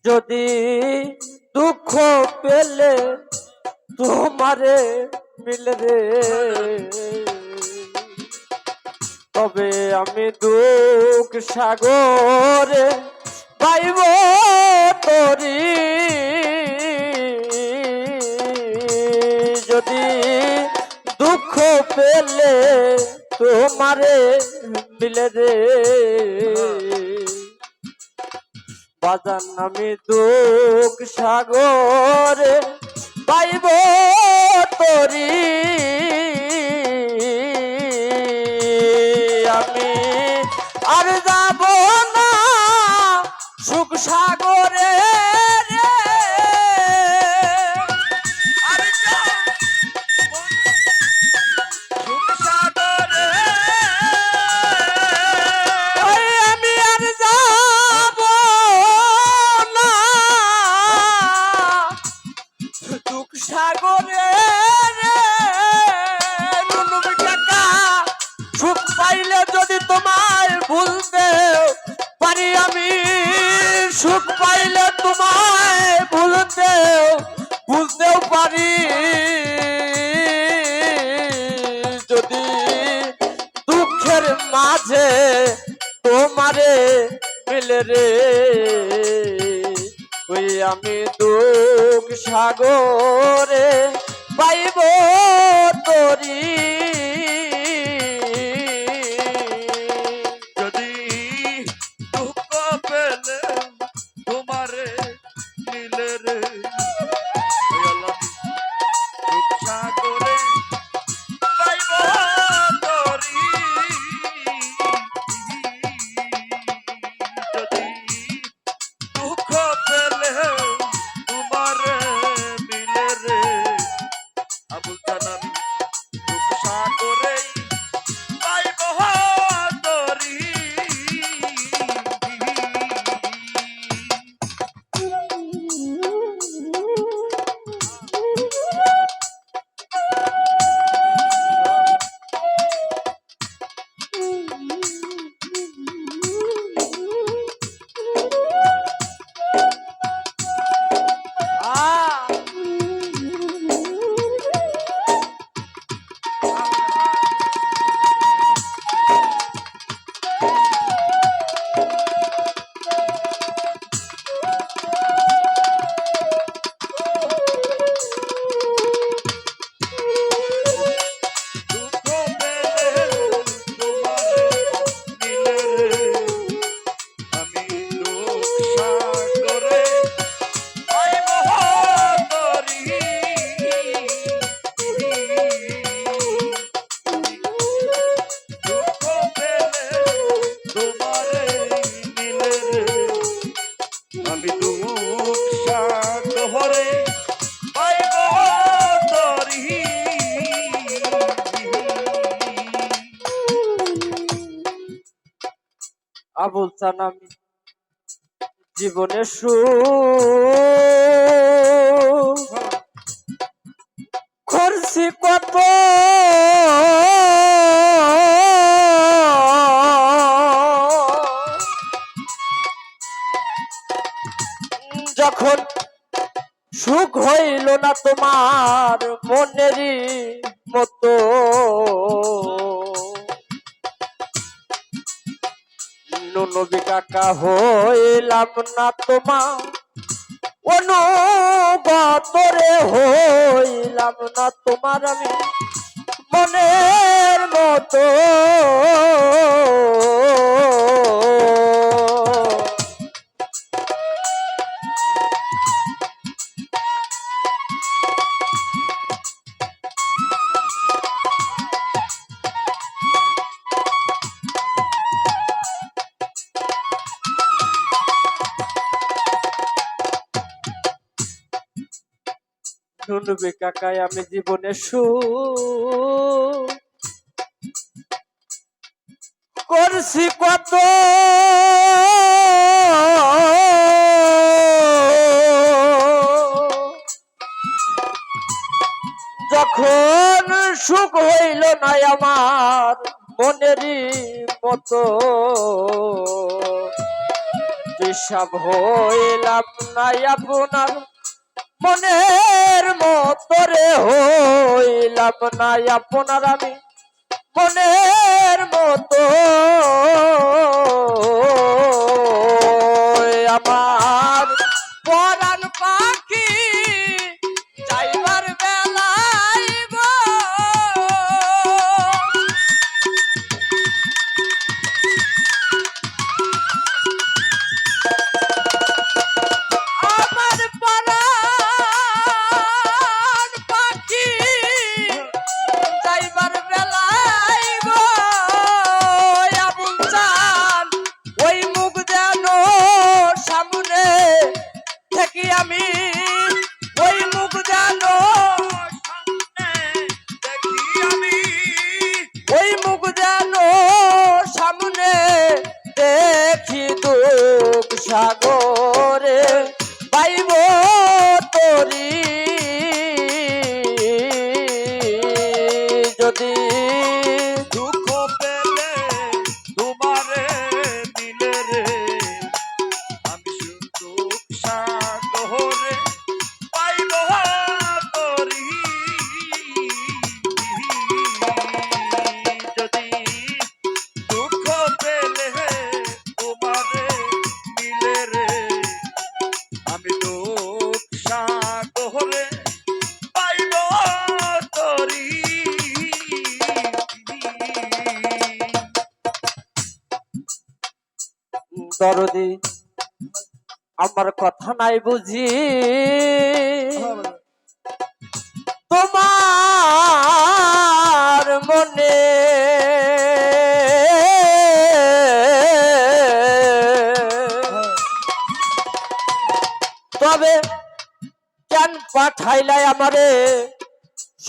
যদি দুঃখ পেলে তোমারে মিলে রে, তবে আমি দুঃখ সাগরে পাইব তরি। যদি দুঃখ পেলে তোমারে মিলে রে, বাজান আমি দুঃখ সাগরে পাইব তরি। আমি আর যাব না সুখ সাগরে রে, আর সুখ সাগরে আমি আর যাব না সুখ সাগরে রে। সুখ পাইলে যদি তোমায় ভুলতে পারি, আমি সুখ পাইলে তোমায় ভুলতেও পারি। যদি দুঃখের মাঝে তোমারে মিলে রে, ওই আমি দুঃখ সাগরে পাইব তরি। আবুল চান আমি জীবনে করছি কত, যখন সুখ হইল না তোমার মনেরই মতো, নবী কাকা হইলাম না তোমার অনুগতরে, হইলাম না তোমার আমি মনের মতো। নবী কাকায় আমি জীবনে করছি কত, যখন সুখ হইল না আমার মনেরই মতো, অভিশাপ হইলাম নাই আপনার মনের মতো রে, হইলাম নাই আপনার আমি মনের মতো। আমার পরাণ পাখি যাইবার বেলায় গো, আমার পরাণ পাখি যাইবার বেলায় গো, আবুল চাঁদ ওই মুখ যেন সামনে থেকে আমি, ওই মুখ যেন দেখি আমি, ওই মুখ যেন সামনে দেখি দুঃখ সাগরে পাইব তরি, যদি দুঃখ পেলে তোমারে দিলে রে, আমি সুখ সাগরে পাইব তরি, যদি দুঃখ পেলে তোমারে দিলে রে, আমি দুঃখ সাগরে পাইব তরি। দরদি আমার কথা নাই বুঝি, তোমার মনে তবে কেন পাঠাইলাই আমারে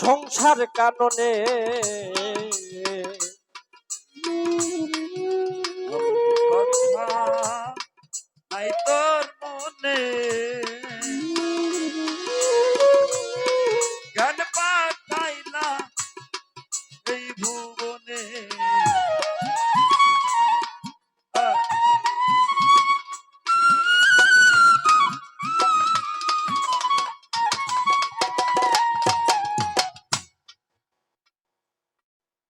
সংসার কাননে,